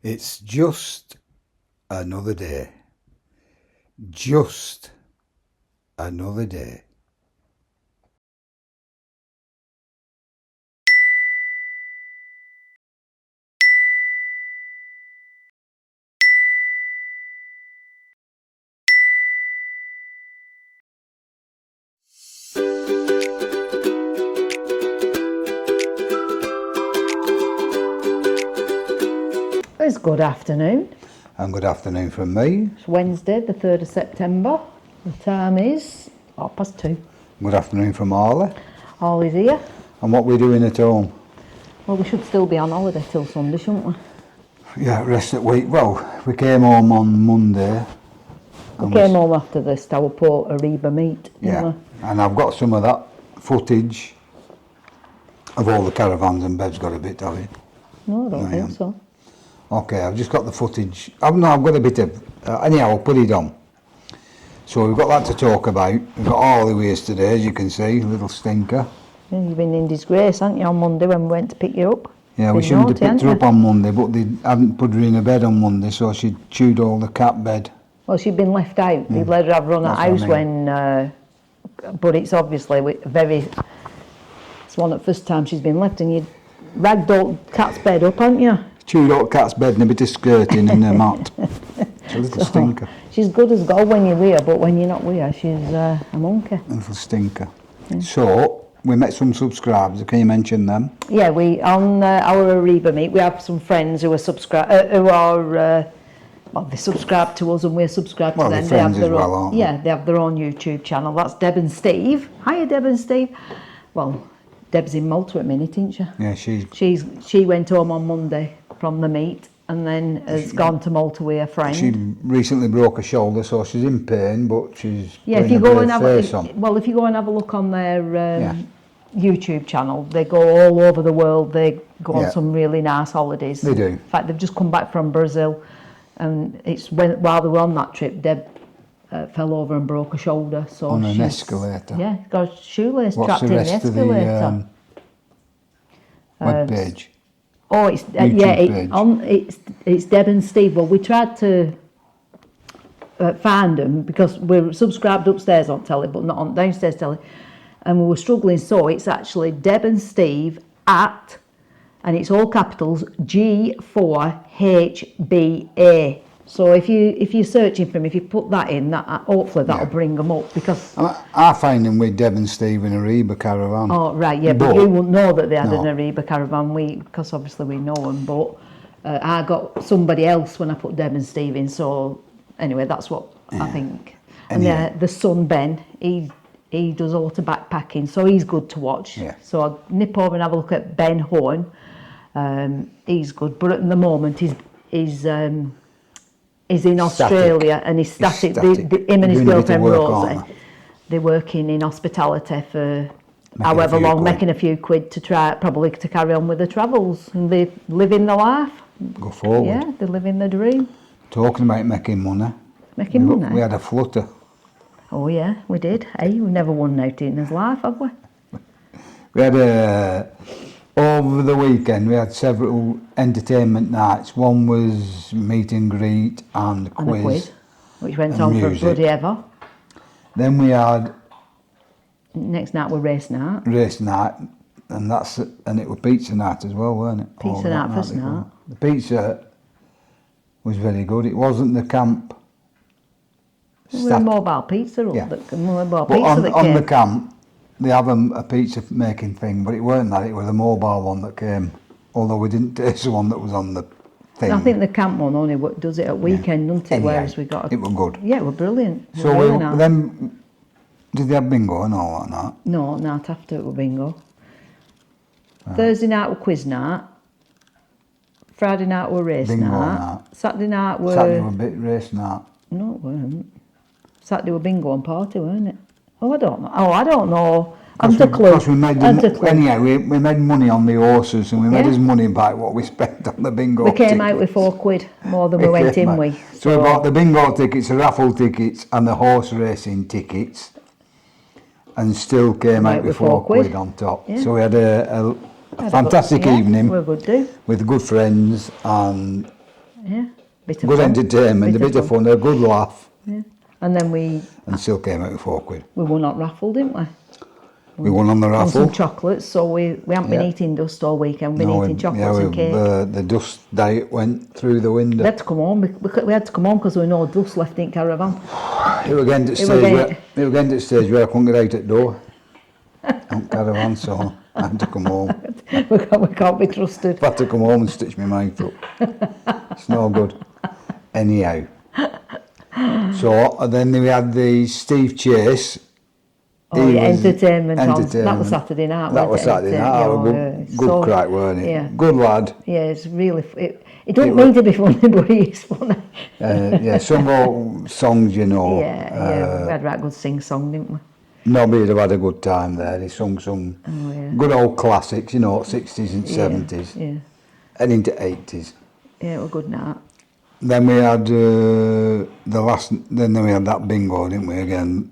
It's just another day. Just another day. It's good afternoon. And good afternoon from me. It's Wednesday, the 3rd of September. The time is 2:30. Good afternoon from Arla. All is here. And what we're doing at home? Well, we should still be on holiday till Sunday, shouldn't we? Yeah, rest of the week. Well, we came home on Monday. We came home after the Stourport Eriba Meet. Yeah, and I've got some of that footage of all the caravans, and Bev's got a bit of it. No, I don't think so. Okay, I've just got the footage. I've got a bit of... anyhow, I'll put it on. So we've got that to talk about. We've got Harley with us today, as you can see, a little stinker. Yeah, you've been in disgrace, haven't you, on Monday when we went to pick you up? Yeah, we shouldn't have picked her up on Monday, but they hadn't put her in a bed on Monday, so she chewed all the cat bed. Well, she'd been left out. They'd let her have run at house when... but it's obviously very... It's one of the first time she's been left, and you ragged old cat's bed up, haven't you? Chewed out cat's bed and a bit of skirting in the mat. It's a little stinker. She's good as gold when you're with her, but when you're not with her, she's a monkey. A little stinker. Yeah. So, we met some subscribers. Can you mention them? Yeah, we on our Eriba Meet, we have some friends who are well, they subscribe to us and we're subscribed to them. Well, friends as well, aren't they? Yeah, they have their own YouTube channel. That's Deb and Steve. Hiya, Deb and Steve. Well, Deb's in Malta at a minute, isn't she? Yeah, she went home on Monday from the meet and then has gone to Malta with her friend. She recently broke her shoulder, so she's in pain, but she's if you go and have if you go and have a look on their YouTube channel, they go all over the world. They go on some really nice holidays. They do. In fact, they've just come back from Brazil, and it's while they were on that trip, Deb fell over and broke her shoulder. So on an escalator. Yeah, got a shoelace trapped in the escalator. What's the webpage? Oh, it's it's Deb and Steve. Well, we tried to find them because we're subscribed upstairs on telly, but not on downstairs telly, and we were struggling. So it's actually Deb and Steve at, and it's all capitals, G4HBA. So if you're searching for them, if you put that in, hopefully that'll bring them up, because I find them with Deb and Steve in a Eriba caravan. Oh right, yeah, but you wouldn't know that they had an Eriba caravan, because obviously we know them. But I got somebody else when I put Deb and Steve in. So anyway, that's what I think. And the son Ben, he does a lot of backpacking, so he's good to watch. Yeah. So I'll nip over and have a look at Ben Horn. He's good, but at the moment he's in Australia and he's static. Him and his girlfriend Rosie, they're working in hospitality for however long, making a few quid to probably carry on with the travels, and they're living the life. Go forward. Yeah, they're living the dream. Talking about making money. Making money. We had a flutter. Oh yeah, we did. Hey, we've never won out in his life, have we? We had over the weekend, we had several entertainment nights. One was meet and greet and a quiz, which went on for bloody ever. Then we had... Next night was race night. Race night, and it was pizza night as well, weren't it? Pizza night first night. The pizza was very good. It wasn't the camp. It was a mobile pizza. Yeah. On the camp, they have a pizza making thing, but it weren't that, it was a mobile one that came, although we didn't taste the one that was on the thing. I think the camp one only does it at weekend, doesn't it? Anyway, whereas we got... It was good. Yeah, it was brilliant. So then, did they have bingo and all that night? No, night after it was bingo. Thursday night was quiz night. Friday night was race night. Saturday night was a bit race night. No, it weren't. Saturday was bingo and party, weren't it? Oh, I don't know. I'm the clue. Because we made we made money on the horses, and we made us money by what we spent on the bingo. We came out with £4 more than we went in with. So we bought the bingo tickets, the raffle tickets, and the horse racing tickets, and still came out with £4 on top. Yeah. So we had a fantastic evening with good friends, and Yeah, bit of Good fun. entertainment, a bit of fun, a good laugh. Yeah. And then we still came out with £4. we won that raffle, didn't we? We won on the And raffle. some chocolates, so we haven't been eating dust all weekend, we've been eating chocolates and cake. The dust diet went through the window. We had to come home, we had to come home because there was no dust left in caravan. It was getting to the stage where I couldn't get out at the door on caravan, so I had to come home. we can't be trusted. I had to come home and stitch my mouth up. It's no good. Anyhow. So then we had the Steve Chase. Entertainment. That was Saturday night. That was Saturday night. Good crack, weren't it? Yeah. Good lad. Yeah, it's really. It don't mean to be funny, but it is funny. Some old songs, you know. Yeah. We had a right good sing song, didn't we? Nobody had had a good time there. They sung some good old classics, you know, 60s and 70s. Yeah. And into 80s. Yeah, it was a good night. Then we had then we had that bingo, didn't we, again?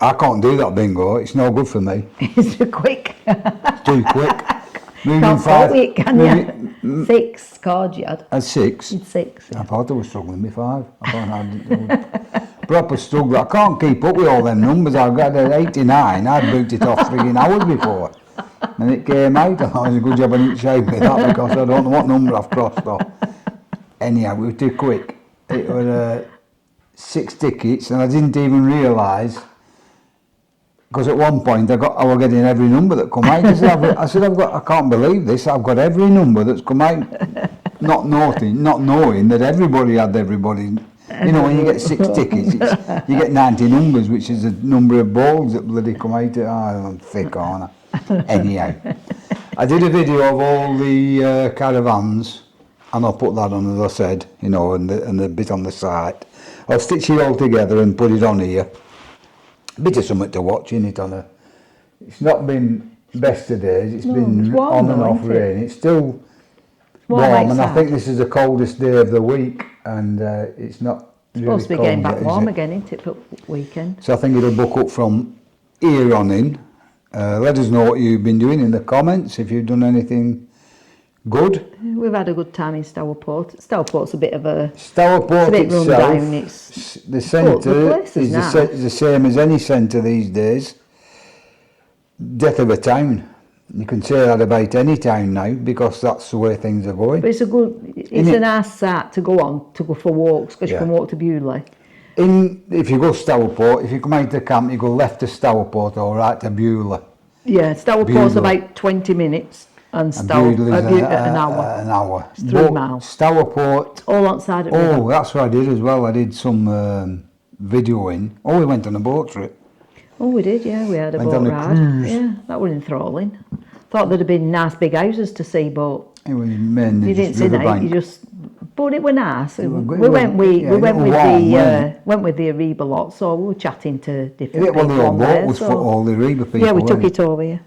I can't do that bingo, it's no good for me. It's too quick. It's too quick. Can't solve it, can you? 6 cards you had. At 6? You'd 6. Yeah. I thought I was struggling with 5. I thought I had proper struggle. I can't keep up with all them numbers. I got at 89, I'd booked it off 3 hours before. And it came out, and I was a good job I didn't shout me that because I don't know what number I've crossed off. Anyhow, we were too quick. It was 6 tickets, and I didn't even realise, because at one point I was getting every number that come out. I said, I can't believe this. I've got every number that's come out, not knowing that everybody had everybody. You know, when you get 6 tickets, you get 90 numbers, which is the number of balls that bloody come out. I'm thick, aren't I? Anyhow, I did a video of all the caravans, and I'll put that on, as I said, you know, and the bit on the site. I'll stitch it all together and put it on here. A bit of something to watch, innit, it's not been best of days, it's been warm on and off rain. It's still warm, and I think this is the coldest day of the week, and it's not really supposed to be getting back yet, warm again, isn't it, for weekend? So I think it'll book up from here on in. Let us know what you've been doing in the comments, if you've done anything good. We've had a good time in Stourport. Stourport's a bit of a... Stourport it's a bit run down. It's the centre is the same as any centre these days. Death of a town. You can say that about any town now, because that's the way things are going. But it's a nice site to go for walks, because you can walk to Bewley. If you go Stourport, if you come out to camp, you go left to Stourport or right to Bewley. Yeah, Stourport's about 20 minutes. And an hour. An hour. It's 3 miles. Stourport. All outside of the river. That's what I did as well. I did some videoing. We went on a boat trip. Oh, we did, yeah. We had a boat ride. Cruise. Yeah, that was enthralling. Thought there'd have been nice big houses to see, but it was mainly you didn't see that. But it was nice. We went with the Eriba lot, so we were chatting to different people. The old boat was for all the Eriba people. Yeah, we took it over here.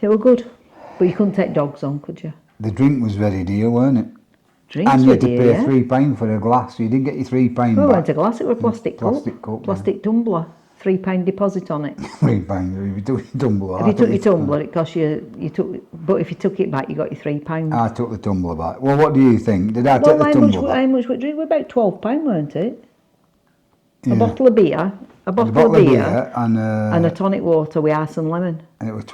It was good. But you couldn't take dogs on, could you? The drink was very dear, weren't it? Drinks and you had to pay dear, £3 for a glass. You didn't get your £3 back. Well, it wasn't a glass, it was a plastic cup. Plastic tumbler. £3 deposit on it. £3 if you took your tumbler. If you took your tumbler, it cost you took. But if you took it back, you got your £3. I took the tumbler back. Well, what do you think? Did I take the tumbler back? How much would drink? About £12, weren't it? Yeah. A bottle of beer, and a tonic water with ice and lemon. And it was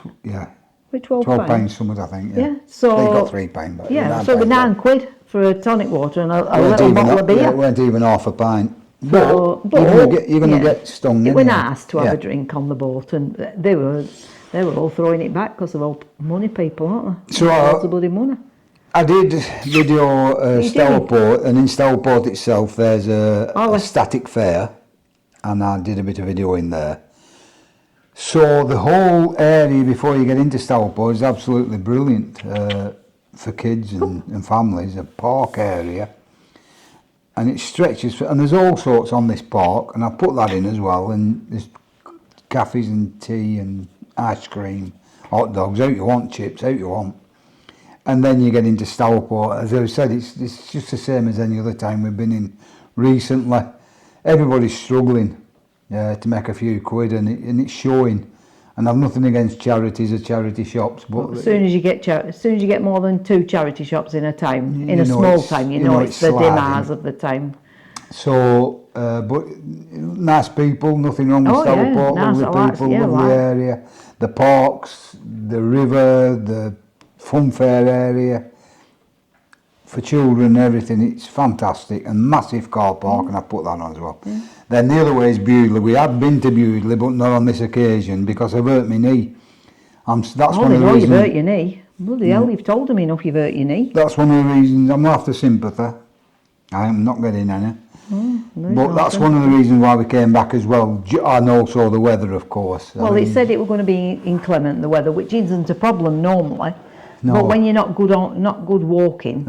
with £12. £12 something, I think. Yeah. So they got £3 back. Yeah. So the £9 for a tonic water and a little bottle of beer. Yeah, it weren't even half a pint. But you're going to get stung. It was nice to have a drink on the boat, and they were all throwing it back because they're all money people, aren't they? So lots of bloody money. I did video Stourport, and in Stourport itself there's a static fair, and I did a bit of video in there. So the whole area before you get into Stourport is absolutely brilliant for kids and families, a park area. And it stretches, and there's all sorts on this park, and I put that in as well, and there's cafes and tea and ice cream, hot dogs, out you want, chips, out you want. And then you get into Stourport. As I said, it's just the same as any other time we've been in recently. Everybody's struggling to make a few quid, and it's showing. And I've nothing against charities or charity shops, but As soon as you get more than 2 charity shops in a town, in a small town, you know it's the sliding. demise of the town. So, but nice people, nothing wrong with Oh, yeah, Stourport, nice, lovely people, lovely area. The parks, the river, the fun fair area. For children and everything, it's fantastic, and massive car park, and I put that on as well. Then the other way is Bewdley. We have been to Bewdley, but not on this occasion because I've hurt my knee. That's one of the reasons. You've hurt your knee. Bloody hell, you've told them enough you've hurt your knee. That's one of the reasons I'm after sympathy. I am not getting any. But that's one of the reasons why we came back as well, and also the weather, of course. Well, it said it was going to be inclement, the weather, which isn't a problem normally. No. But when you're not good walking,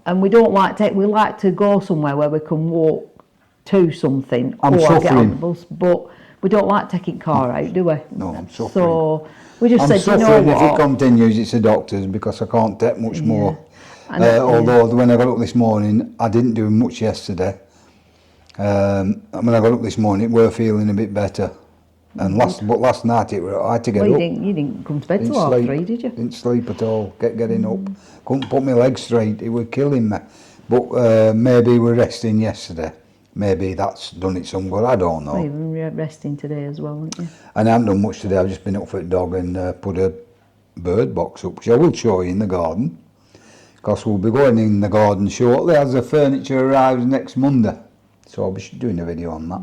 and we like to go somewhere where we can walk to something I'm or suffering. get on the bus, but we don't like taking car out, do we? No, I'm suffering. So we just I'm said, you know suffering what? if it continues, it's the doctors, because I can't take much more. Although when I got up this morning, I didn't do much yesterday. When I got up this morning, we were feeling a bit better. And last night I had to get up. You didn't come to bed till 3:30, did you? Didn't sleep at all. Getting up, couldn't put my legs straight. It was killing me. But maybe we're resting yesterday. Maybe that's done it some good. I don't know. Well, you've been resting today as well, haven't you? And I haven't done much today. I've just been up for a dog and put a bird box up, which I will show you in the garden. Because we'll be going in the garden shortly as the furniture arrives next Monday. So I'll be doing a video on that.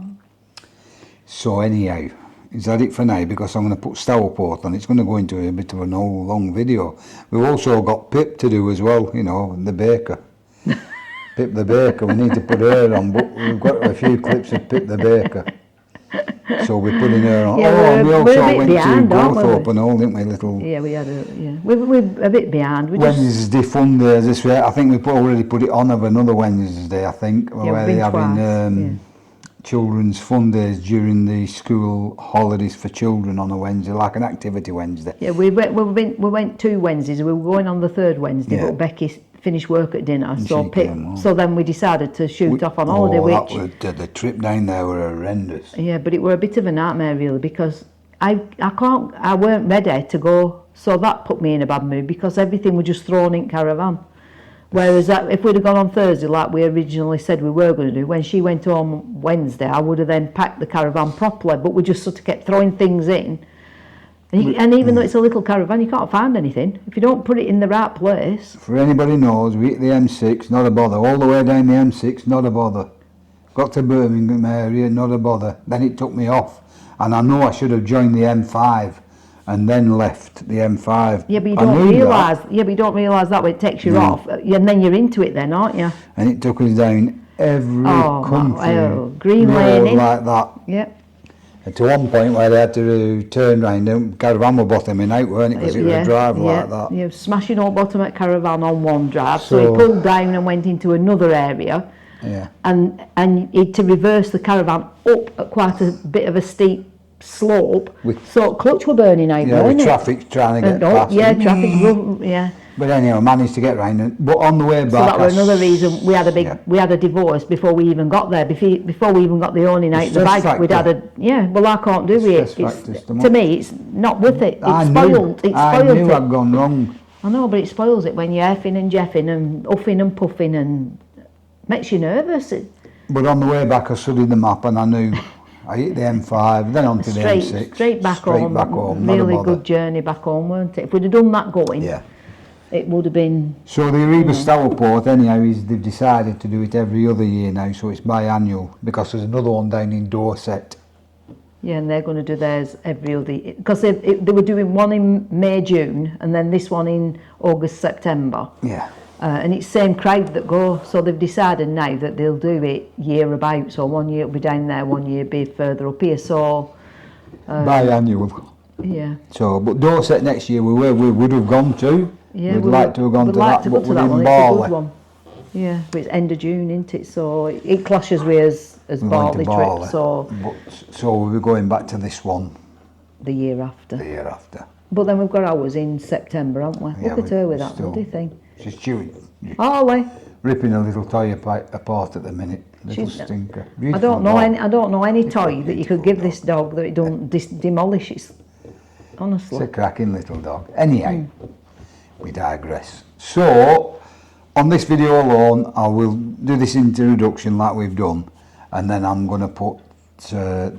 So anyhow, is that it for now? Because I'm going to put Stourport on. It's going to go into a bit of an old long video. We've also got Pip to do as well, you know, the baker. Pip the baker, we need to put her on, but we've got a few clips of Pip the baker. So we're putting her on. Yeah, we also went behind, to Stourport and all, didn't we? We're a bit behind. Wednesday fun days this way. I think we've already put it on of another Wednesday, I think, where they're having children's fun days during the school holidays for children on a Wednesday, like an activity Wednesday. Yeah, we went 2 Wednesdays. We were going on the 3rd Wednesday, but Becky finished work at dinner, so then we decided to shoot off on holiday. The trip down there were horrendous. Yeah, but it were a bit of a nightmare really, because I weren't ready to go, so that put me in a bad mood because everything was just thrown in caravan. Whereas if we'd have gone on Thursday like we originally said we were going to do, when she went home Wednesday, I would have then packed the caravan properly, but we just sort of kept throwing things in. And even though it's a little caravan, you can't find anything if you don't put it in the right place. For anybody knows, we hit the M6, not a bother. All the way down the M6, not a bother. Got to Birmingham area, not a bother. Then it took me off, and I know I should have joined the M5 and then left the M5. Yeah, but you don't realise. Yeah, but you don't realise that when it takes you off, and then you're into it, then, aren't you? And it took us down every country, Green Lane like that. Yep. And to one point where they had to turn round, and caravan were bottoming out, weren't it? Because it was a drive like that. Yeah, smashing all bottom at caravan on one drive, so he pulled down and went into another area. Yeah. And he had to reverse the caravan up at quite a bit of a steep slope, so clutch were burning out, the traffic's trying to get past. Yeah, traffic, But anyway, managed to get round, but on the way back... So that was another reason we had a divorce before we even got there, before we even got the owning out the bike, we'd had I can't do it. To me, it's not worth it. It's spoiled. I knew I'd gone wrong. I know, but it spoils it when you're effing and jeffing and uffing and puffing and makes you nervous. But on the way back, I studied the map and I knew... I hit the M5, then onto the M6. Straight back home. Really good journey back home, weren't it? If we'd have done that going, it would have been... So the Eriba Stourport, anyhow, they've decided to do it every other year now, so it's biannual, because there's another one down in Dorset. Yeah, and they're going to do theirs every other year. Because they were doing one in May, June, and then this one in August, September. Yeah. And it's the same crowd that go, so they've decided now that they'll do it year about, so one year it'll be down there, one year it'll be further up here, so... biannual. Yeah. So, but Dorset next year we would have gone to. Yeah, we'd like to have gone to that, but we're in Barley. Yeah, but it's end of June, isn't it? So it clashes with as Barley trip, so... So we'll be going back to this one. The year after. The year after. But then we've got ours in September, haven't we? Look at her with that bloody thing. She's chewing. Ollie. Ripping a little toy apart at the minute. Little stinker. I don't know any toy that you could give this dog that it don't demolish. It's honestly. It's a cracking little dog. Anyhow, we digress. So, on this video alone, I will do this introduction like we've done, and then I'm going to put the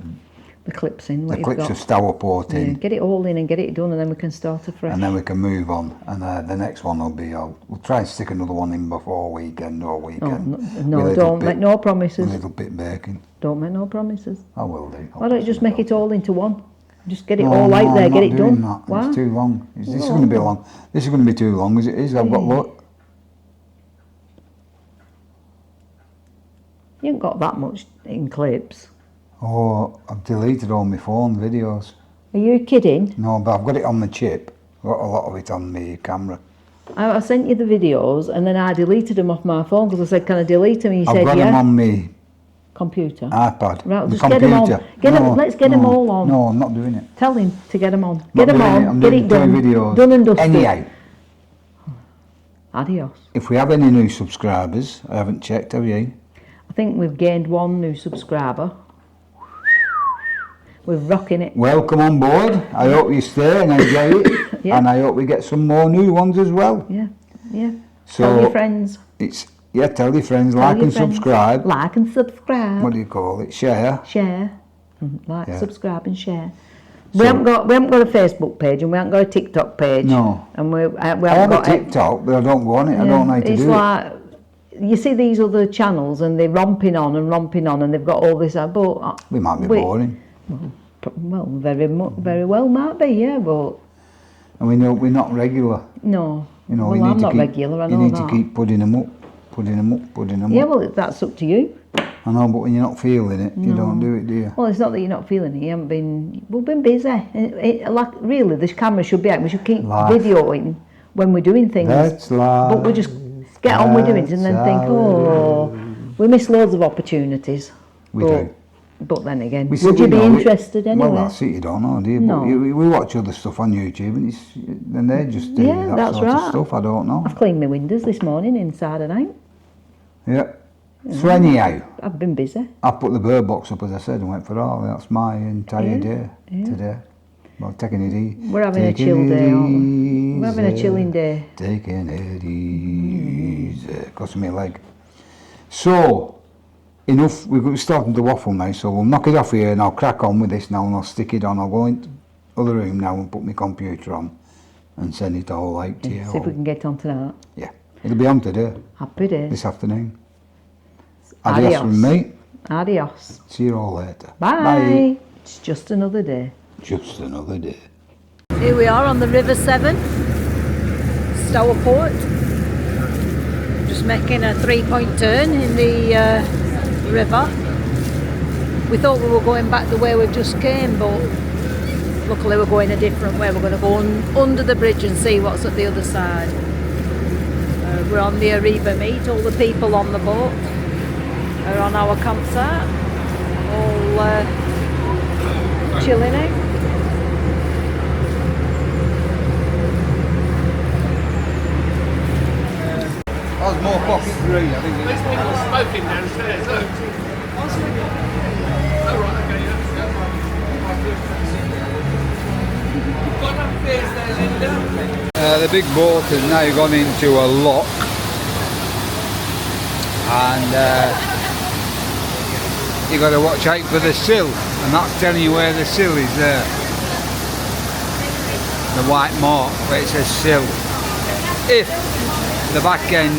clips in. the clips of Stourport in. Get it all in and get it done, and then we can start afresh. And then we can move on. And the next one will be, we'll try and stick another one in before weekend or weekend. No, don't make no promises. A little bit baking. Don't make no promises. I will do. Why don't you just make it all into one? Just get it all out there, get it done. That. Why? It's too long. This is going to be long. This is going to be too long as it is. I've got look. You ain't got that much in clips. Oh, I've deleted all my phone videos. Are you kidding? No, but I've got it on the chip. I've got a lot of it on my camera. I sent you the videos and then I deleted them off my phone because I said, can I delete them? And you said, I've got them on my computer. iPad. Right, the just computer. get them on. Let's get them all on. No, I'm not doing it. Tell him to get them on. Get them on. I'm Get doing it done. 2 videos. Done and dusted. Anyhow, adios. if we have any new subscribers, I haven't checked, have you? I think we've gained 1 new subscriber. We're rocking it. Welcome on board. I hope you stay and enjoy it. Yeah. And I hope we get some more new ones as well. Yeah, yeah. So tell your friends. Tell your friends, Tell like your and friends. subscribe. Like and subscribe. What do you call it? Share. Share. Like, Yeah. subscribe and share. We haven't got a Facebook page and we haven't got a TikTok page. No. And we I haven't have a got TikTok, but I don't go on it. I don't know how to it's do like, you see these other channels and they're romping on and they've got all this, but We might be boring. well, very well might be, yeah, but And we know we're not regular. no. You know, well, you need I'm to not keep, regular, I know you need that. to keep putting them up. Yeah, well, that's up to you. I know, but when you're not feeling it, you don't do it, do you? Well, it's not that you're not feeling it. We've been busy. Like, really, this camera should be out. We should keep videoing when we're doing things. That's life. But we just get on with doing it and then think, we miss loads of opportunities. We do. But then again, We would you be interested anyway? Well, that's it, you don't know, do you? No. But we watch other stuff on YouTube and they're just doing Yeah, that that's sort of right. stuff, I don't know. I've cleaned my windows this morning inside and out. Yeah. So anyhow, I've been busy. I put the bird box up, as I said, and went for all. That's my entire day today. Well, taking it easy. We're having a chill day, aren't we? We're having a chilling day. Taking it easy. Got my leg. So, enough. We're starting to waffle now, so we'll knock it off here and I'll crack on with this now and I'll stick it on. I'll go into the other room now and put my computer on and send it all out to you. See if we can get onto that. Yeah. It'll be on today, Happy days. this afternoon. Adios from me. Adios. See you all later. Bye. It's just another day. Just another day. Here we are on the River Severn, Stourport. Just making a 3-point turn in the river. We thought we were going back the way we've just came, but luckily we're going a different way. We're going to go under the bridge and see what's at the other side. We're on the Eriba Meet. All the people on the boat are on our campsite, all chilling out. That's more pocket green, I think. There's people smoking downstairs, look. Oh, right, okay, got enough beers there, Linda? The big boat has now gone into a lock, and you got to watch out for the sill, and that's telling you where the sill is there. The white mark where it says sill. If the back end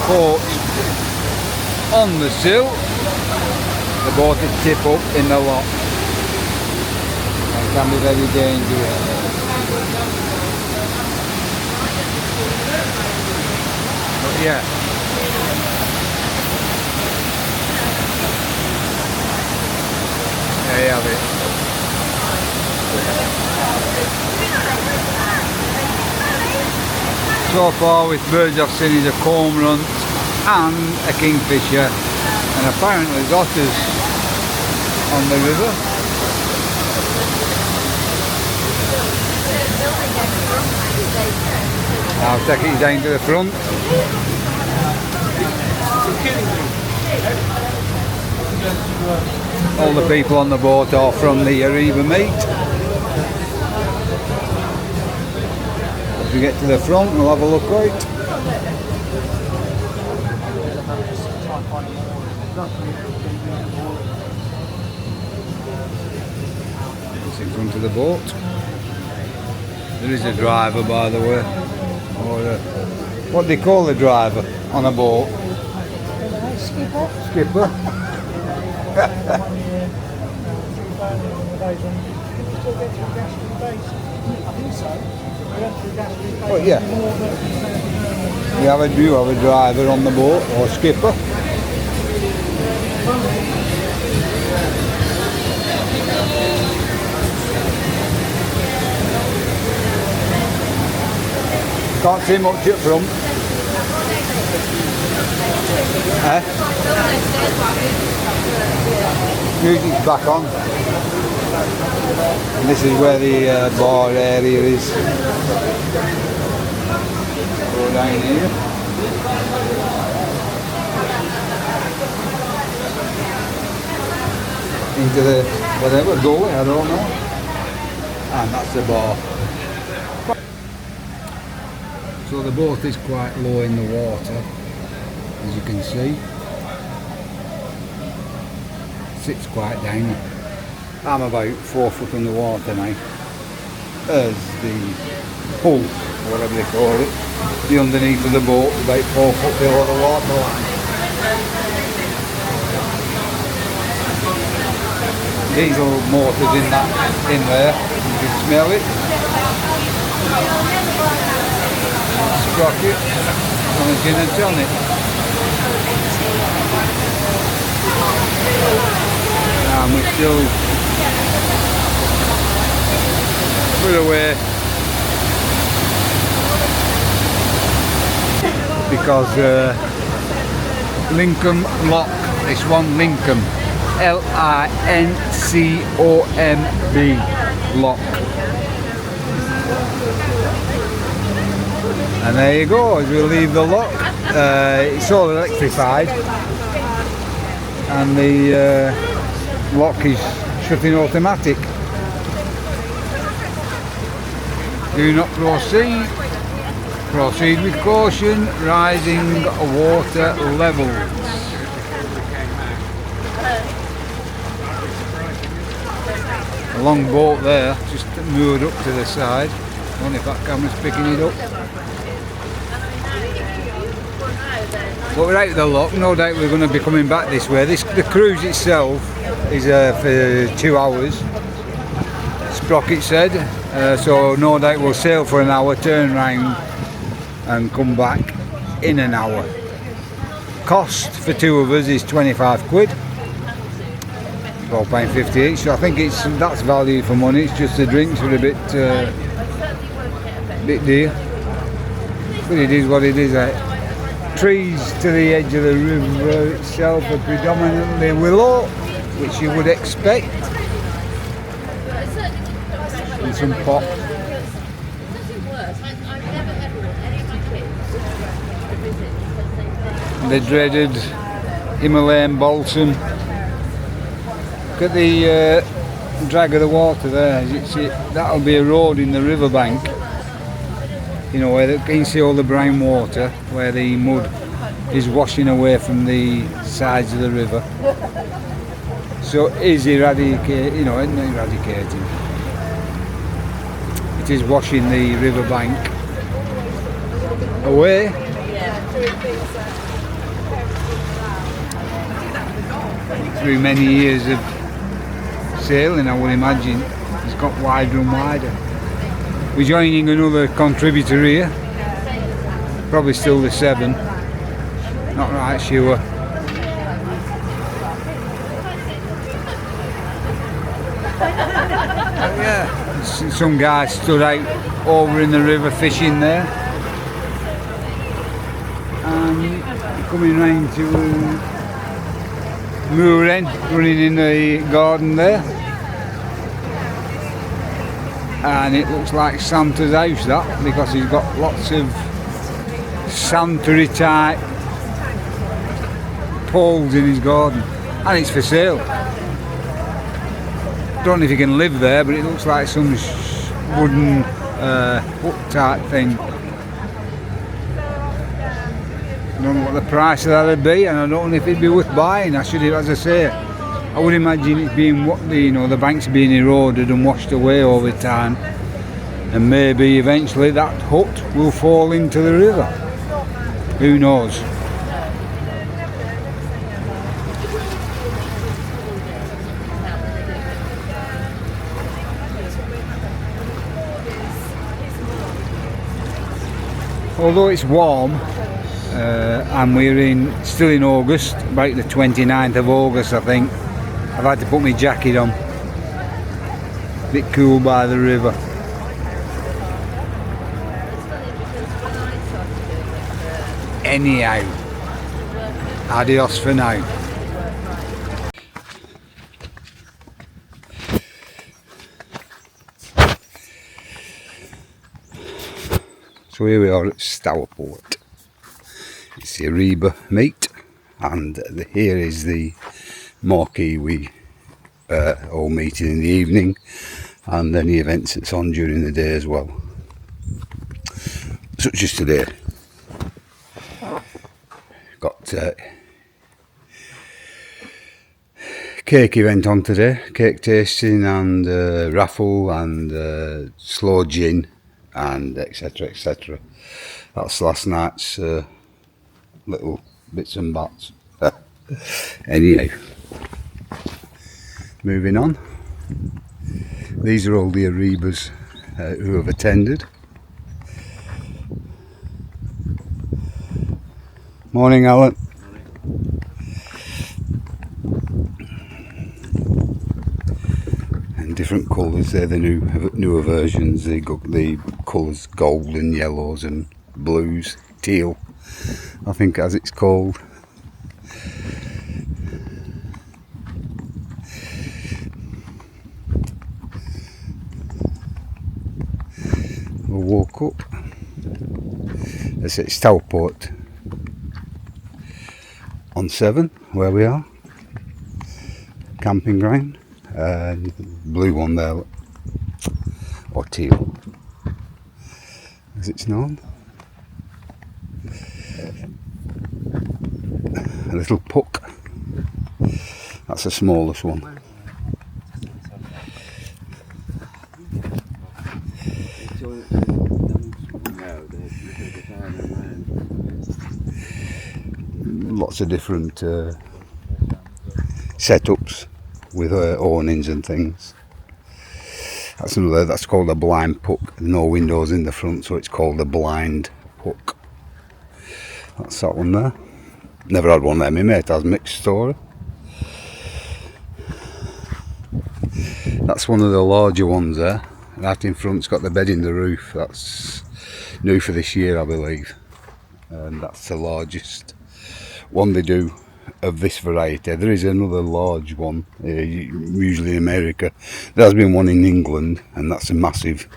caught on the sill, the boat would tip up in the lock. It can be very dangerous. But yeah. There you have it. So far with birds I've seen is a cormorant and a kingfisher, and apparently there's otters on the river. I'll take it down to the front. All the people on the boat are from the Eriba Meet. we get to the front, we'll have a look at it. It's in front of the boat. There is a driver, by the way. Or what do they call the driver on a boat? Skipper. Skipper. Oh yeah. We have a driver on the boat, or skipper. Can't see much up front. Music's back on. And this is where the bar area is. Go down here. Into the whatever gully, I don't know. And that's the bar. So the boat is quite low in the water, as you can see. Sits quite down. I'm about 4 foot underwater now. As the hull, whatever they call it, the underneath of the boat is about 4 foot below the water line. Diesel motors in there, you can smell it. Sprocket on a gin and tonic. And we're still away because Lincoln Lock, this one Lincoln, L-I-N-C-O-M-B Lock. And there you go, as we leave the lock, it's all electrified and the lock is shutting automatic. Do not proceed. Proceed with caution, rising water levels. A long boat there, just moored up to the side. I wonder if that camera's picking it up. But we're out of the lock, no doubt we're going to be coming back this way. The cruise itself is for 2 hours, Sprocket said, so no doubt we'll sail for an hour, turn round and come back in an hour. Cost for 2 of us is 25 quid, £12.50 each, so I think that's value for money. It's just the drinks are a bit dear, but it is what it is. Trees to the edge of the river itself are predominantly willow, which you would expect, and some pop. The dreaded Himalayan balsam. Look at the drag of the water there. That'll be a road in the riverbank. You know, where you can see all the brown water, where the mud is washing away from the sides of the river. So it is eradicating, you know, isn't eradicating. It is washing the riverbank away. Through many years of sailing, I would imagine, it's got wider and wider. We're joining another contributor here, probably still the Severn, not right sure. Yeah, some guy stood out over in the river fishing there, and coming round to Mooren, running in the garden there. And it looks like Santa's house, that, because he's got lots of Santa type poles in his garden, and it's for sale. Don't know if you can live there, but it looks like some wooden hook type thing. I don't know what the price of that would be, and I don't know if it'd be worth buying. I should, as I say, I would imagine it being the banks being eroded and washed away over time, and maybe eventually that hut will fall into the river. Who knows? Although it's warm, and we're still in August, about the 29th of August I think, I've had to put my jacket on. A bit cool by the river. Anyhow, adios for now. So here we are at Stourport. It's the Eriba Meet, and here is the marquee we all meeting in the evening, and any events that's on during the day as well, such as today. Got cake event on today, cake tasting and raffle and slow gin and etc, etc. That's last night's little bits and bats. Anyhow, moving on. These are all the Eribas who have attended. Morning, Alan. And different colours, they're the newer versions. They got the colours gold and yellows and blues, teal, I think as it's called. We'll walk up. It's at Stourport on Severn, where we are. Camping ground. Blue one there, or teal, as it's known. A little puck. That's the smallest one. Lots of different setups with awnings and things. That's called a blind puck. No windows in the front, so it's called a blind puck. That's that one there. Never had one there. My mate has, mixed story. That's one of the larger ones there. Right in front's got the bed in the roof. That's new for this year, I believe. And that's the largest one they do of this variety. There is another large one, usually in America. There has been one in England, and that's a massive,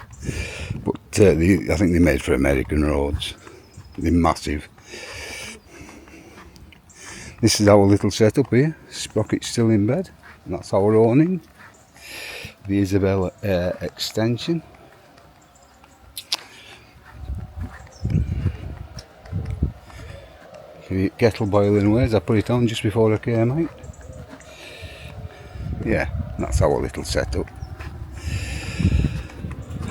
but I think they're made for American roads. They're massive. This is our little setup here. Sprocket's still in bed, and that's our awning. The Isabella extension. Kettle boiling away as I put it on just before I came out. Yeah, that's our little setup.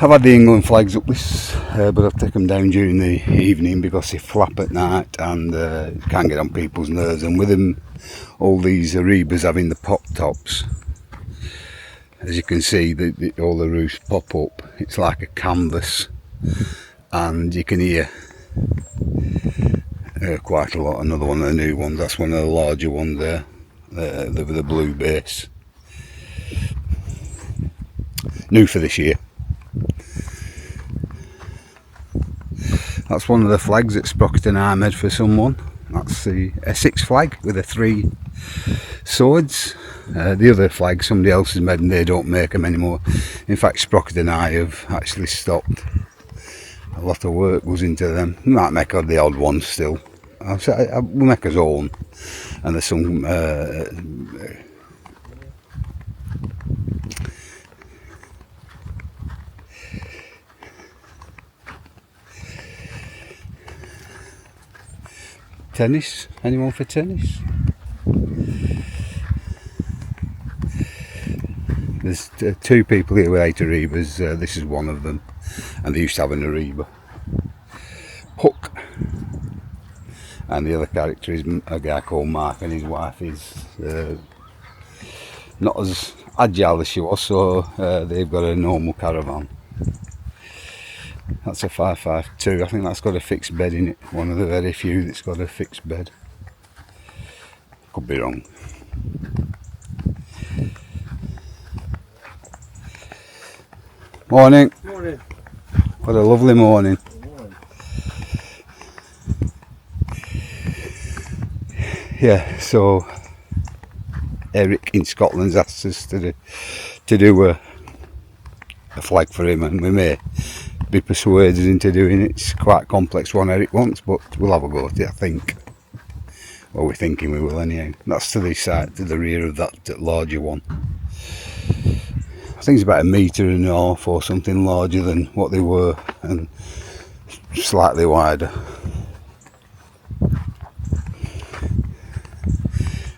I've had the England flags up this, but I've taken them down during the evening because they flap at night and can't get on people's nerves. And with them, all these Eribas having the pop tops, as you can see, all the roofs pop up. It's like a canvas, and you can hear quite a lot. Another one of the new ones. That's one of the larger ones there, with the blue base. New for this year. That's one of the flags that Sprocket and I made for someone. That's the Essex flag with the 3 swords. The other flag somebody else has made, and they don't make them anymore. In fact, Sprocket and I have actually stopped. A lot of work goes into them. We might make the odd one still. We'll make our own, and there's some tennis. Anyone for tennis? There's two people here with 8 Eribas. This is one of them, and they used to have an Eriba puck. And the other character is a guy called Mark, and his wife is not as agile as she was, so they've got a normal caravan. That's a 552. I think that's got a fixed bed in it. One of the very few that's got a fixed bed. Could be wrong. Morning. Morning. What a lovely morning. Yeah, so Eric in Scotland's asked us to do a flag for him, and we may be persuaded into doing it. It's quite a complex one Eric wants, but we'll have a go at it, I think. Well, we're thinking we will anyhow. That's to the side, to the rear of that larger one. I think it's about 1.5 meters or something larger than what they were, and slightly wider.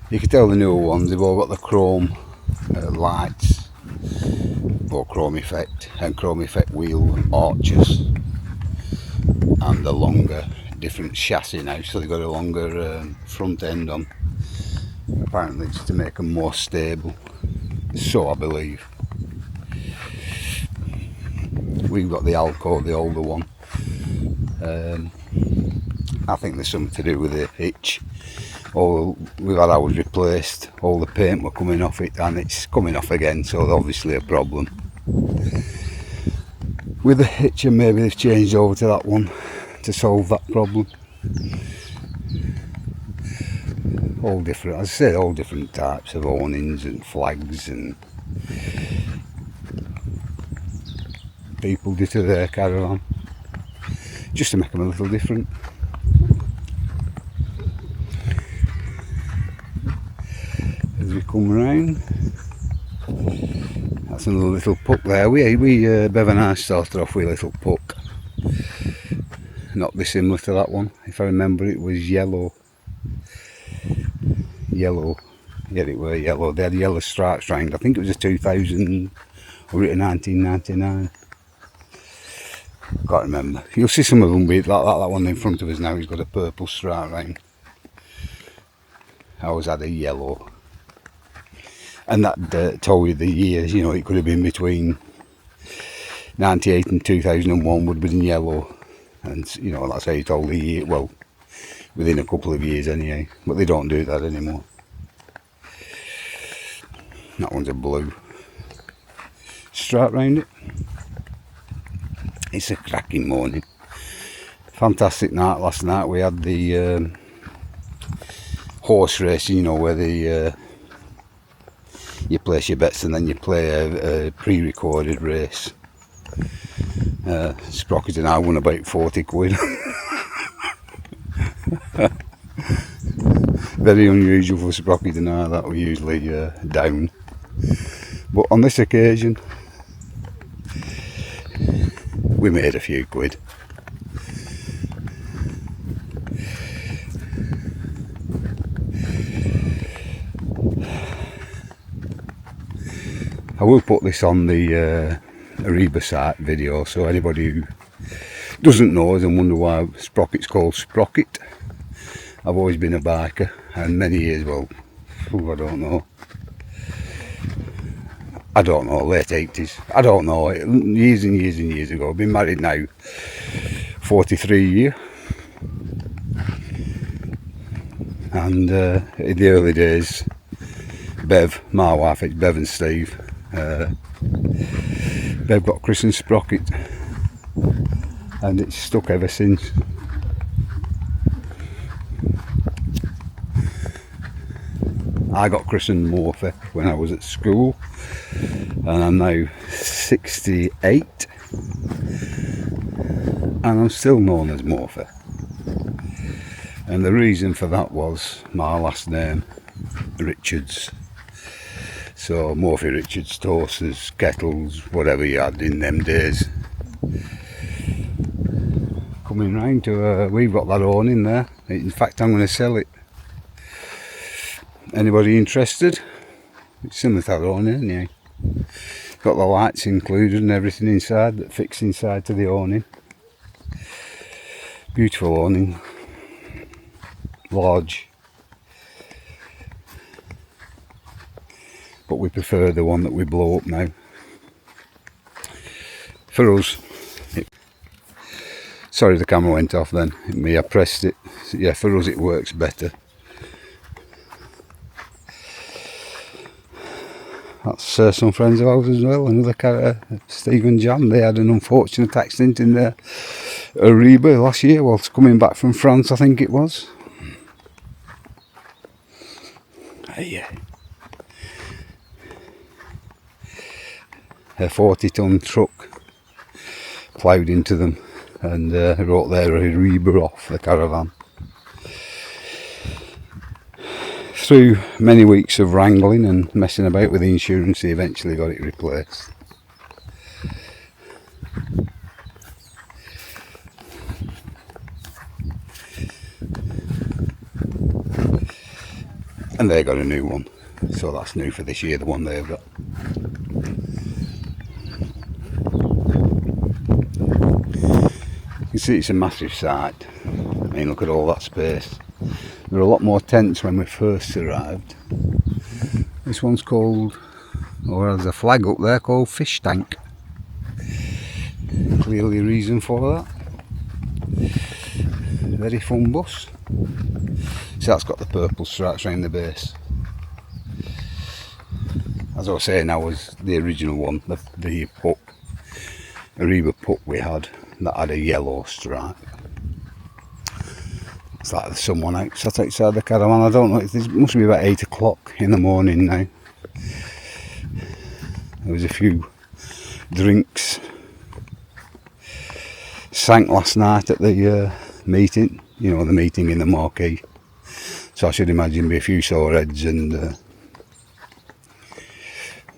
You can tell the newer ones, they've all got the chrome lights, or chrome effect, and chrome effect wheel arches, and the longer different chassis now, so they've got a longer front end on. Apparently it's to make them more stable, so I believe. We've got the Alco, the older one. I think there's something to do with the hitch. We've had ours replaced, all the paint were coming off it, and it's coming off again, so there's obviously a problem with the hitch, and maybe they've changed over to that one to solve that problem. All different, as I said, all different types of awnings and flags and people do to their caravan, just to make them a little different. As we come round, that's another little puck there. Bev and I started off with a little puck, not dissimilar to that one. If I remember, it was yellow. Yeah, it were yellow. They had yellow stripes round. I think it was a 2000 or a 1999. Can't remember. You'll see some of them with like that one in front of us now. He's got a purple stripe round. I always had a yellow. And that told you the years, you know, it could have been between 98 and 2001 would have been yellow. And, you know, that's how you told the year, well, within a couple of years anyway. But they don't do that anymore. That one's a blue stripe round it. It's a cracking morning. Fantastic night last night. We had the horse racing, you know, where you place your bets and then you play a pre-recorded race. Sprocket and I won about 40 quid. Very unusual for Sprocket and I, that we're usually down. But on this occasion, we made a few quid. I will put this on the Eriba site video, so anybody who doesn't know us and wonder why Sprocket's called Sprocket. I've always been a biker, and many years, well, I don't know, late 80s, I don't know, years and years and years ago. I've been married now 43 years, and in the early days, Bev, my wife, it's Bev and Steve, Bev got christened Sprocket, and it's stuck ever since. I got christened Morphy when I was at school, and I'm now 68, and I'm still known as Morphy. And the reason for that was my last name, Richards. So Morphy Richards, toasters, kettles, whatever you had in them days. coming round to, we've got that awning there. In fact, I'm going to sell it. Anybody interested? It's similar to that awning, isn't it? Got the lights included and everything inside that fits inside to the awning. Beautiful awning. Large. But we prefer the one that we blow up now. For us. Sorry, the camera went off then. Me, I pressed it. So yeah, for us it works better. That's some friends of ours as well. Another character, Steve and Jan. They had an unfortunate accident in their Eriba last year whilst coming back from France, I think it was. Yeah. A 40-ton truck ploughed into them and wrote their Eriba off the caravan. Through many weeks of wrangling and messing about with the insurance, they eventually got it replaced. And they got a new one, so that's new for this year, the one they've got. You can see it's a massive site. I mean, look at all that space. There were a lot more tents when we first arrived. This one's called, or there's a flag up there called Fish Tank. Clearly a reason for that. Very fun bus. So that's got the purple stripes around the base. As I was saying, that was the original one, the pup, Eriba pup we had, that had a yellow stripe. It's like there's someone outside the caravan. I don't know, it must be about 8 o'clock in the morning now. There was a few drinks sank last night at the meeting, you know, the meeting in the marquee. So I should imagine be a few sore heads and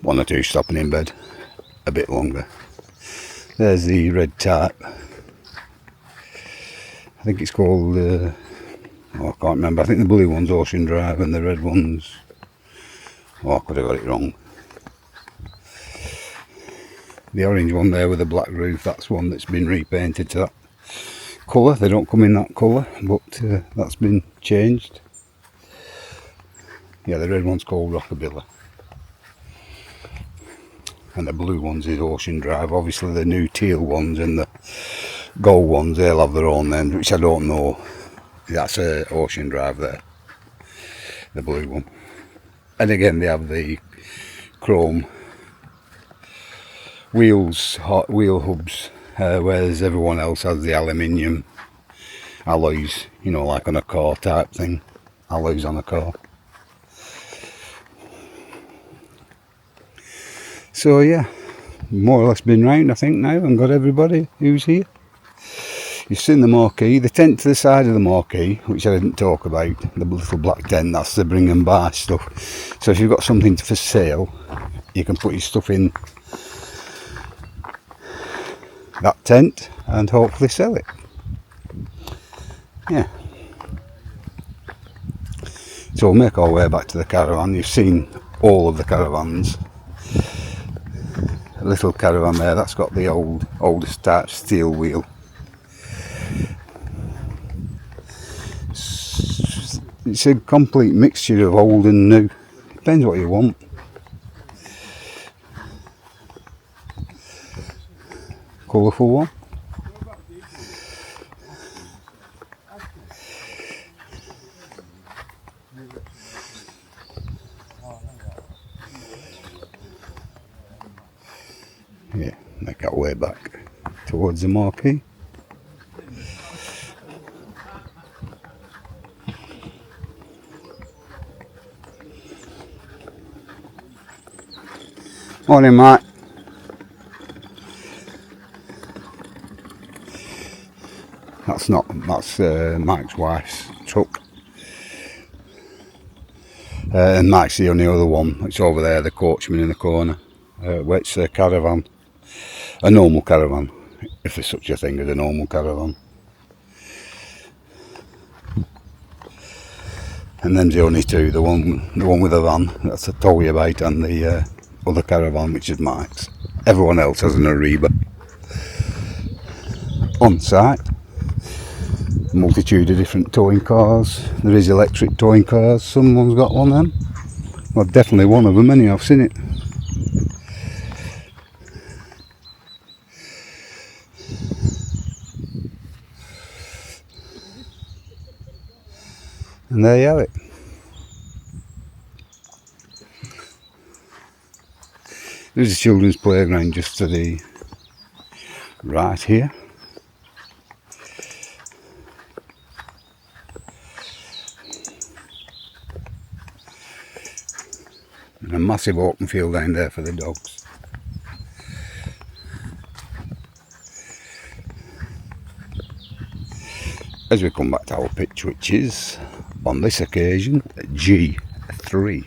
one or two stopping in bed a bit longer. There's the red type. I think it's called, I can't remember. I think the blue one's Ocean Drive and the red one's, I could have got it wrong. The orange one there with the black roof, that's one that's been repainted to that colour. They don't come in that colour, but that's been changed. Yeah, the red one's called Rockabilly. And the blue ones is Ocean Drive. Obviously the new teal ones and the gold ones, they'll have their own names, which I don't know. That's Ocean Drive there, the blue one. And again they have the chrome wheels, hot wheel hubs, whereas everyone else has the aluminium alloys, you know, like on a car type thing, alloys on a car. So yeah, more or less been round I think now and got everybody who's here. You've seen the marquee, the tent to the side of the marquee, which I didn't talk about, the little black tent, that's the bring and buy stuff. So if you've got something for sale, you can put your stuff in that tent and hopefully sell it. Yeah. So we'll make our way back to the caravan. You've seen all of the caravans. A little caravan there, that's got the oldest type steel wheel. It's a complete mixture of old and new. Depends what you want. Colourful one. Yeah, make our way back towards the marquee. Morning, Mike. That's Mike's wife's truck. And Mike's the only other one. It's over there, the coachman in the corner. It's a caravan. A normal caravan, if there's such a thing as a normal caravan. And them's the only two, the one with the van, that's a tow you about, and the other caravan, which is Mike's. Everyone else has an Eriba on site. Multitude of different towing cars. There is electric towing cars, someone's got one of them. Well, definitely one of them anyhow, I've seen it. And there you have it. There's a children's playground just to the right here. And a massive open field down there for the dogs. As we come back to our pitch, which is, on this occasion, G3.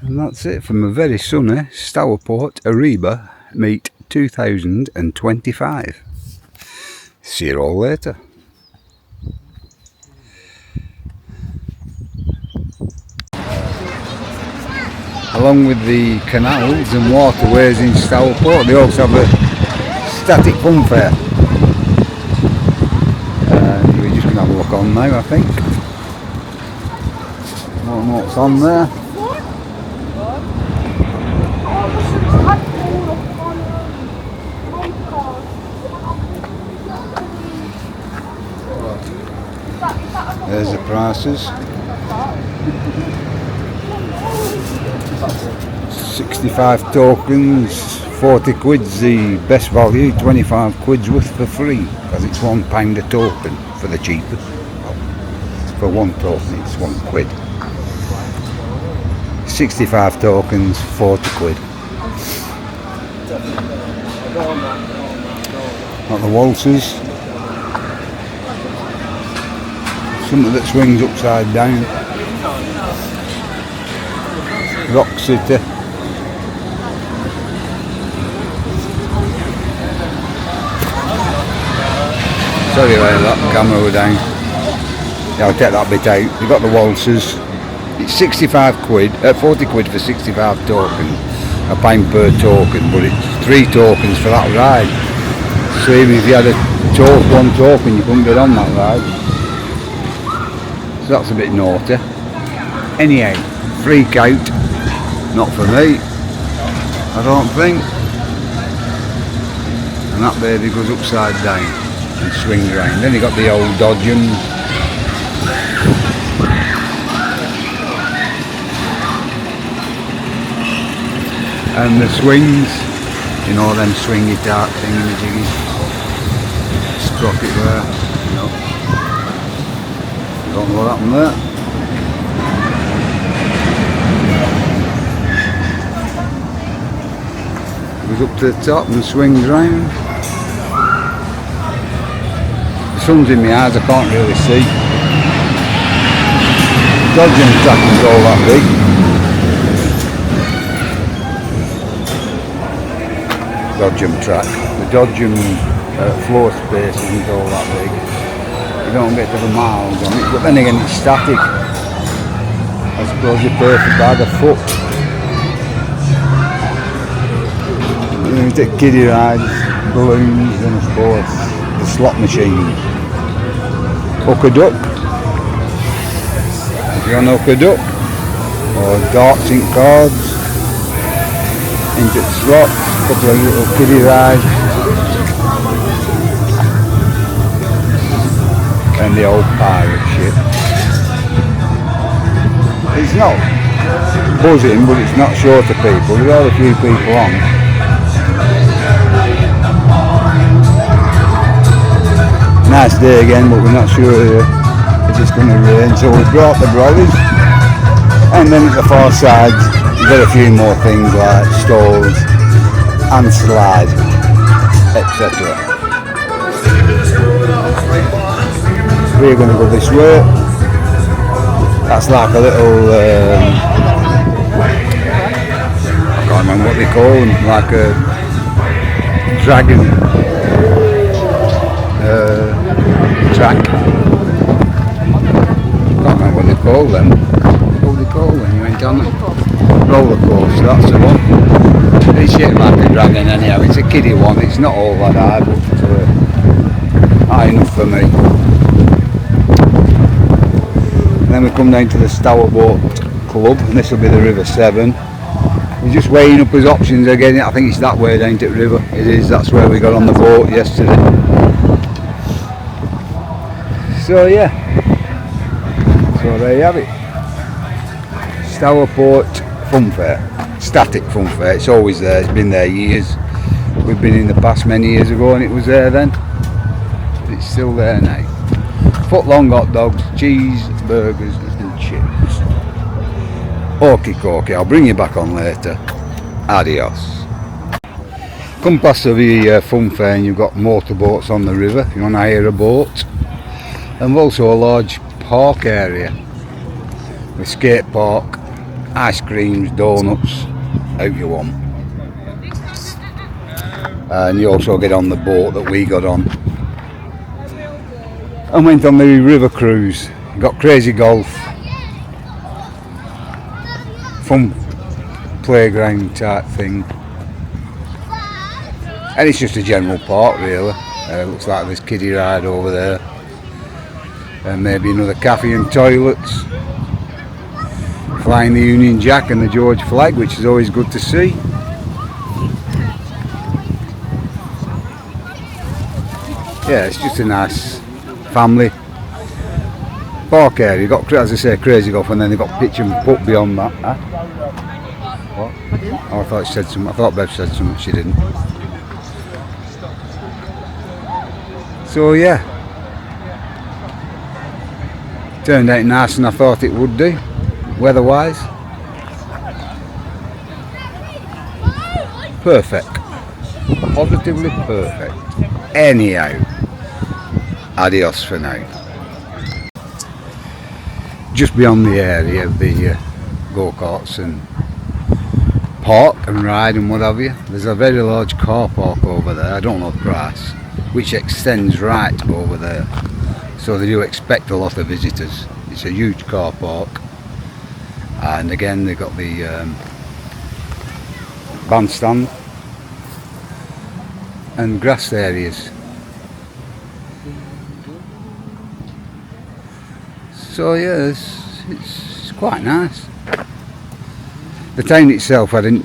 And that's it from a very sunny Stourport Eriba Meet 2025. See you all later. Along with the canals and waterways in Stourport, they also have a static fun fair. We're just going to have a look on now, I think. What's on there? There's the prices. 65 tokens, 40 quid's the best value, 25 quid's worth for free, because it's £1 a token for the cheapest. Well, for one token it's £1. 65 tokens, 40 quid. Got the waltzers. Something that swings upside down. Rock City. Sorry about that, the camera were down. Yeah, I'll take that bit out. You've got the waltzers. It's 65 quid, 40 quid for 65 tokens. £1 per token, but it's 3 tokens for that ride. So even if you had one token, you couldn't get on that ride. So that's a bit naughty. Anyhow, freak out. Not for me, I don't think. And that baby goes upside down and swings round. Then you got the old dodgems. And the swings, you know, them swingy dark thingy-majiggies. Sprocket there, you know. Don't know what happened there. Goes up to the top and swings round. The sun's in my eyes, I can't really see. Dodgem track is all that big. Dodgem track. The Dodgem floor space isn't all that big. You don't get to the miles on it, but then again it's static. I suppose you pay for by the foot. You take kiddie rides, balloons, and of course the slot machines. Hook a duck, if you want to hook a duck, or darts in cards, into the slots, a couple of little kiddie rides, and the old pirate ship. It's not buzzing, but it's not short of people. There are a few people on. Nice day again, but we're not sure if it's going to rain, so we brought the brollies, and then at the far side you've got a few more things like stalls and slide, etc. We're going to go this way. That's like a little remember what they call them, like a dragon track. Can't remember what they call them. What do they call them? You went on them? Roller coaster, that's the one. It's shaped like a dragon anyhow. It's a kiddie one. It's not all that high, but high enough for me. And then we come down to the Stourport Club, and this will be the River Severn. We're just weighing up his options again. I think it's that way down to the river. It is. That's where we got on the boat yesterday. So yeah. So there you have it. Stourport Fun Fair. Static Fun Fair. It's always there. It's been there years. We've been in the past many years ago, and it was there then. It's still there now. Foot long hot dogs, cheese, burgers, and chips. Okie dokie, I'll bring you back on later. Adios. Come past the fun fair and you've got motorboats on the river if you want to hire a boat. And also a large park area with skate park, ice creams, donuts, however you want. And you also get on the boat that we got on. And went on the river cruise. Got crazy golf. Fun playground type thing, and it's just a general park really. Looks like there's kiddie ride over there, and maybe another cafe and toilets. Flying the Union Jack and the George flag, which is always good to see. Yeah, it's just a nice family park area. You've got, as I say, crazy golf, and then they've got pitch and putt beyond that. Huh? What? Oh, I thought she said something. I thought Bev said something. She didn't. So yeah, turned out nice, and I thought it would do, weather-wise. Perfect. Positively perfect. Anyhow, adios for now. Just beyond the area of the go-karts and park and ride and what have you, there's a very large car park over there. I don't know the price, which extends right over there, so they do expect a lot of visitors. It's a huge car park, and again they've got the bandstand and grass areas. So yeah, it's quite nice. The town itself, I didn't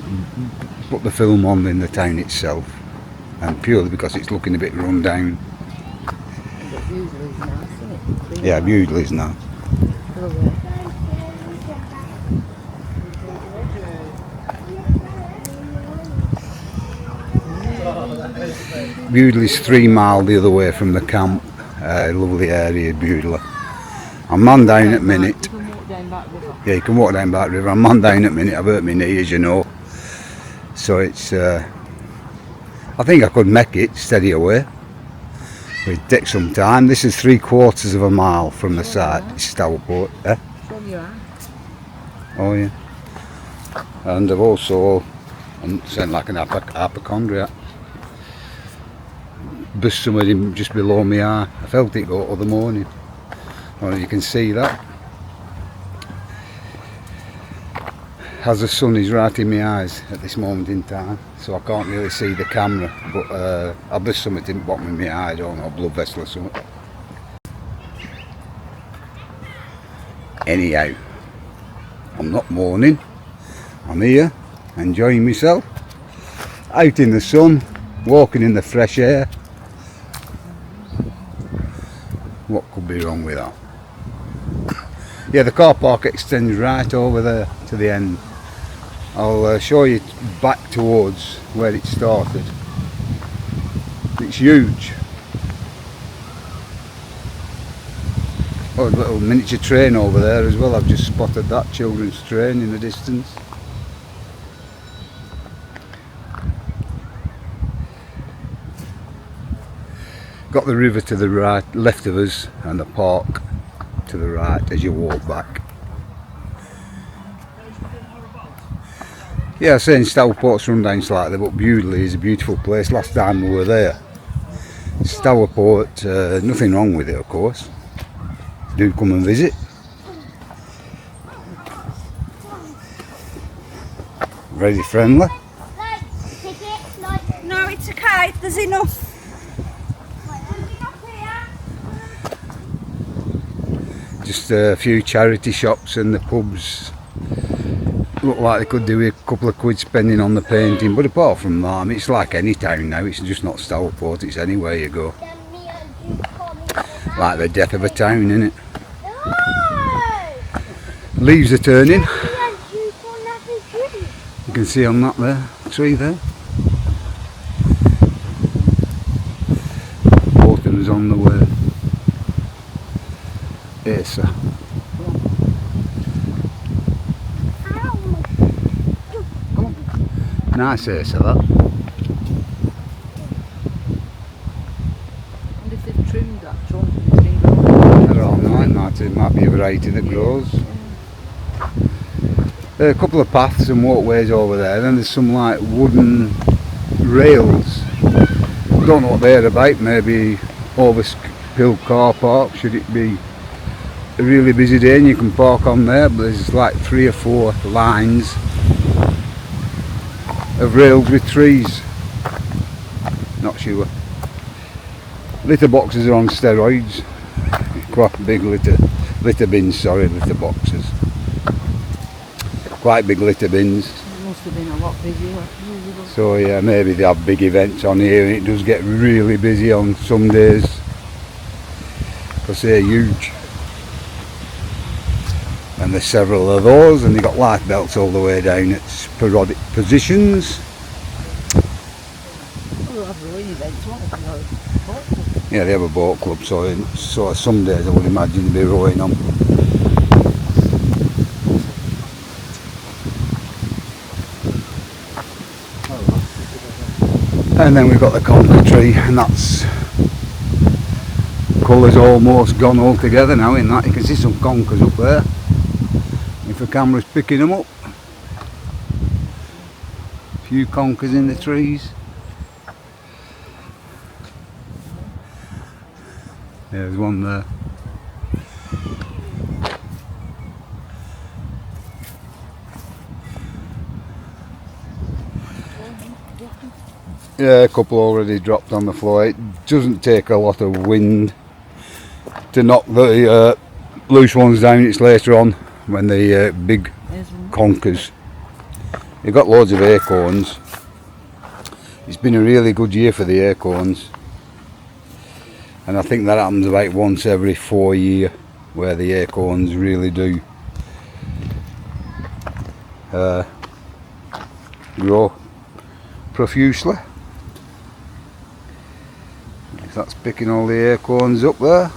put the film on in the town itself, and purely because it's looking a bit run down. Yeah, Bewdley's nice. Bewdley's 3 miles the other way from the camp. Lovely area, Bewdley. I'm man down at minute. Yeah, you can walk down Back River. I'm man down at minute. I've hurt my knee, as you know. So it's, I think I could make it steady away. It'd take some time. This is 3/4 of a mile from the site. It's Stourport. Oh yeah. And I've also, I'm sounding like an hypochondriac. Burst somewhere just below my eye. I felt it go the morning. Well, you can see that. As the sun is right in my eyes at this moment in time, so I can't really see the camera, but I've just something in the bottom of my eye, I don't know, blood vessel or something. Anyhow, I'm not mourning, I'm here, enjoying myself, out in the sun, walking in the fresh air. What could be wrong with that? Yeah, the car park extends right over there to the end. I'll show you back towards where it started. It's huge. Oh, a little miniature train over there as well. I've just spotted that children's train in the distance. Got the river to the right, left of us, and the park to the right as you walk back. Yeah, I was saying Stourport's run down slightly, but Bewdley is a beautiful place. Last time we were there. Stourport, nothing wrong with it, of course. Do come and visit. Very friendly. No, it's okay. There's enough. Just a few charity shops and the pubs look like they could do a couple of quid spending on the painting, but apart from that, I mean, it's like any town now. It's just not Stourport, it's anywhere you go. Like the death of a town, innit? Leaves are turning. You can see on that there, tree there. Autumn's on the way. Yes, sir. Nice Asa, that. And if they've trimmed that trunk, it's been growing. They're all nice, it might be a variety that grows. There are a couple of paths and walkways over there, then there's some like wooden rails. Don't know what they're about, maybe overkill car park, should it be a really busy day and you can park on there, but there's like 3 or 4 lines of rails with trees. Not sure. Litter boxes are on steroids. Quite big litter bins, sorry, litter boxes. Quite big litter bins. It must have been a lot busier. So yeah, maybe they have big events on here and it does get really busy on some days. Because they're huge. And there's several of those, and they've got life belts all the way down at sporadic positions. Well, have rowing events, won't they? Yeah, they have a boat club, so some days I would imagine they'll be rowing on. And then we've got the conker tree, and that's colour's almost gone altogether now in that. You can see some conkers up there. If the camera's picking them up. A few conkers in the trees. There's one there. Yeah, a couple already dropped on the floor. It doesn't take a lot of wind to knock the loose ones down. It's later on when the big conkers. You've got loads of acorns. It's been a really good year for the acorns, and I think that happens about once every 4 years where the acorns really do grow profusely. That's picking all the acorns up there.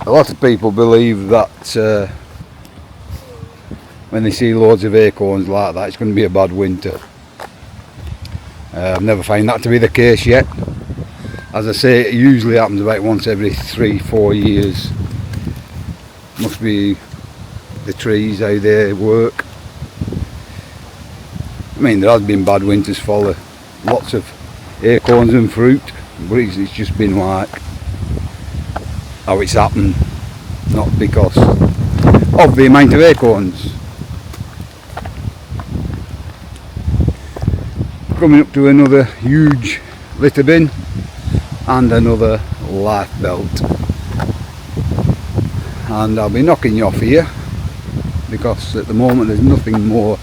A lot of people believe that when they see loads of acorns like that, it's going to be a bad winter. I've never found that to be the case yet. As I say, it usually happens about once every 3-4 years. Must be the trees, how they work. I mean, there has been bad winters for lots of acorns and fruit, but it's just been like how it's happened, not because of the amount of acorns. Coming up to another huge litter bin and another life belt, and I'll be knocking you off here because at the moment there's nothing more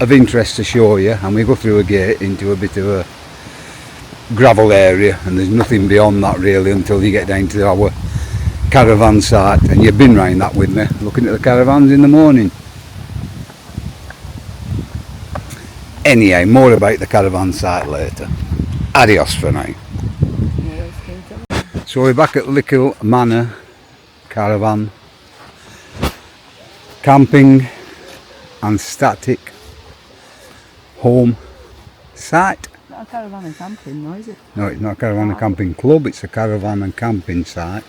of interest to show you, and we go through a gate into a bit of a gravel area, and there's nothing beyond that really until you get down to our caravan site, and you've been round that with me looking at the caravans in the morning. Anyhow, more about the caravan site later. Adios for now. So we're back at Lickle Manor Caravan Camping and Static Home Site. Not a caravan and camping, no, is it? No, it's not a caravan and camping club, it's a caravan and camping site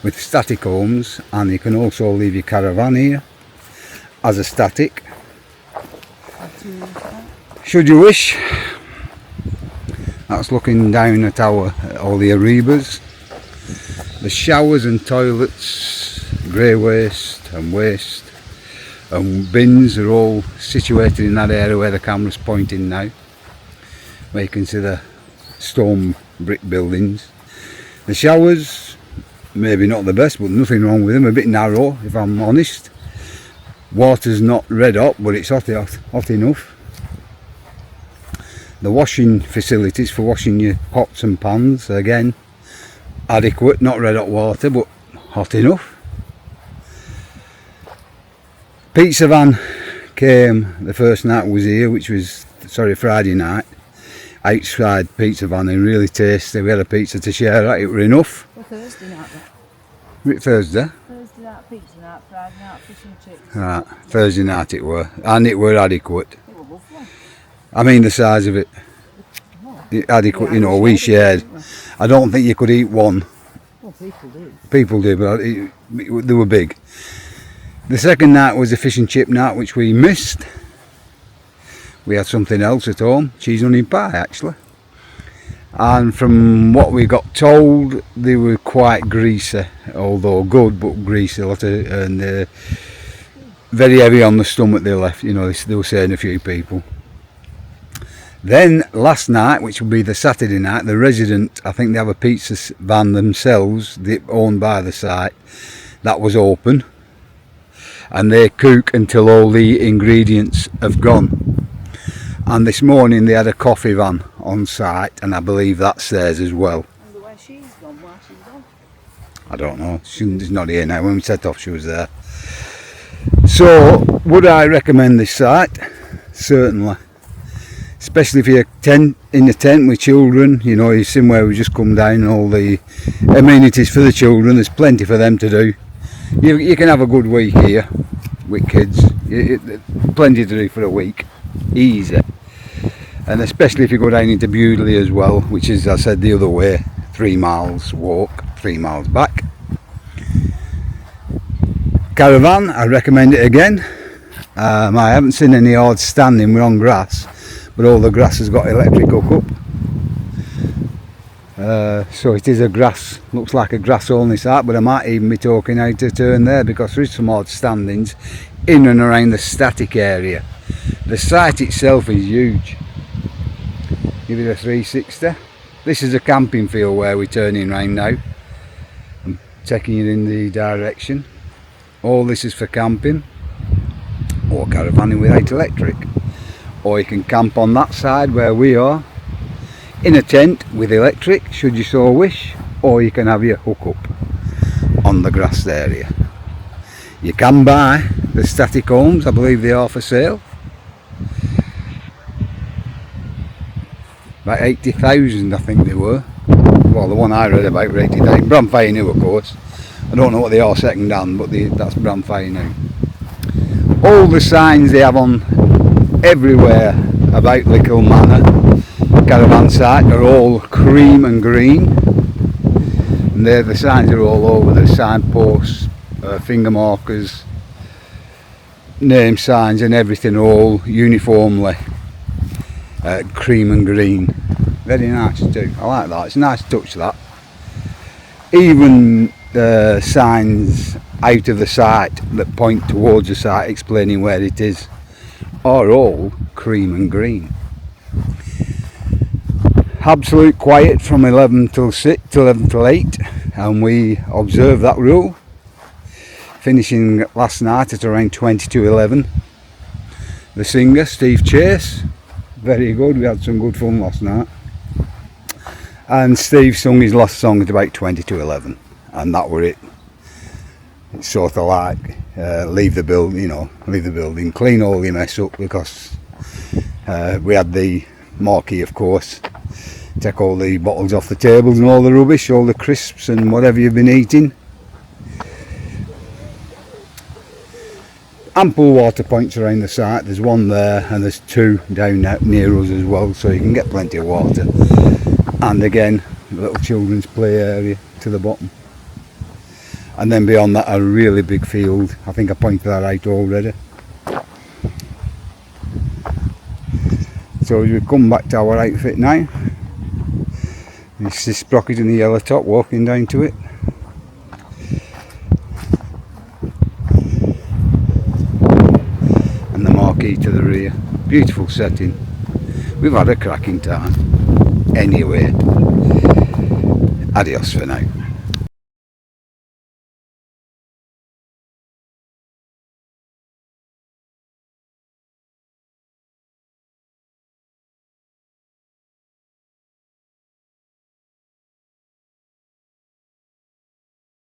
with static homes, and you can also leave your caravan here as a static, Should you wish. That's looking down at all the Eribas. The showers and toilets, grey waste and bins are all situated in that area where the camera's pointing now, where you can see the stone brick buildings. The showers, maybe not the best, but nothing wrong with them, a bit narrow if I'm honest. Water's not red hot, but it's hot enough. The washing facilities for washing your pots and pans, again, adequate, not red hot water, but hot enough. Pizza van came the first night I was here, which was, Friday night. Outside pizza van and really tasty. We had a pizza to share that, it were enough. Well, Thursday night Thursday? Thursday night pizza night, Friday night fish and chips. Right, Thursday night it were, and it were adequate. It was lovely. I mean the size of it. Adequate, Yeah, you know, we shared. I don't think you could eat one. Well, people do. People do, but they were big. The second night was a fish and chip night, which we missed. We had something else at home, cheese onion pie actually. And from what we got told, they were quite greasy, although good, but greasy, and very heavy on the stomach they left, you know, they were saying a few people. Then last night, which will be the Saturday night, the resident, I think they have a pizza van themselves, owned by the site, that was open. And they cook until all the ingredients have gone. And this morning they had a coffee van on site, and I believe that's theirs as well. I wonder where she's gone, I don't know, she's not here now. When we set off she was there. So, would I recommend this site? Certainly. Especially if you're in the tent with children, you know, you've seen where we just come down and all the amenities for the children, there's plenty for them to do. You can have a good week here with kids, plenty to do for a week, easy. And especially if you go down into Bewdley as well, which is, as I said, the other way, 3 miles walk, 3 miles back. Caravan, I recommend it again. I haven't seen any hard standing, we're on grass, but all the grass has got electric hookup. So it is a grass, looks like a grass only site, but I might even be talking out of turn there because there is some odd standings in and around the static area. The site itself is huge. Give it a 360. This is a camping field where we're turning round now. I'm taking it in the direction. All this is for camping or caravanning without electric. Or you can camp on that side where we are in a tent with electric should you so wish, or you can have your hookup on the grassed area. You can buy the static homes, I believe they are for sale. About 80,000 I think they were. Well, the one I read about were 80,000. Bramfire new, of course. I don't know what they are second hand, but that's Bramfire new. All the signs they have on everywhere about Lickle Manor caravan site are all cream and green, and the signs are all over. The signposts, finger markers, name signs and everything, all uniformly cream and green. Very nice too, I like that, it's a nice touch that. Even the signs out of the site that point towards the site explaining where it is are all cream and green. Absolute quiet from 11 till 8, and we observe that rule, finishing last night at around 20 to 11. The singer Steve Chase, very good, we had some good fun last night, and Steve sung his last song at about 20 to 11, and that were it. It's sort of like leave the building, clean all your mess up, because we had the marquee, of course, take all the bottles off the tables and all the rubbish, all the crisps and whatever you've been eating. Ample water points around the site, there's one there and there's 2 down near us as well, so you can get plenty of water. And again, a little children's play area to the bottom. And then beyond that, a really big field. I think I pointed that out already. So we've come back to our outfit now. It's this sprocket and the yellow top walking down to it. And the marquee to the rear. Beautiful setting. We've had a cracking time. Anyway, adios for now.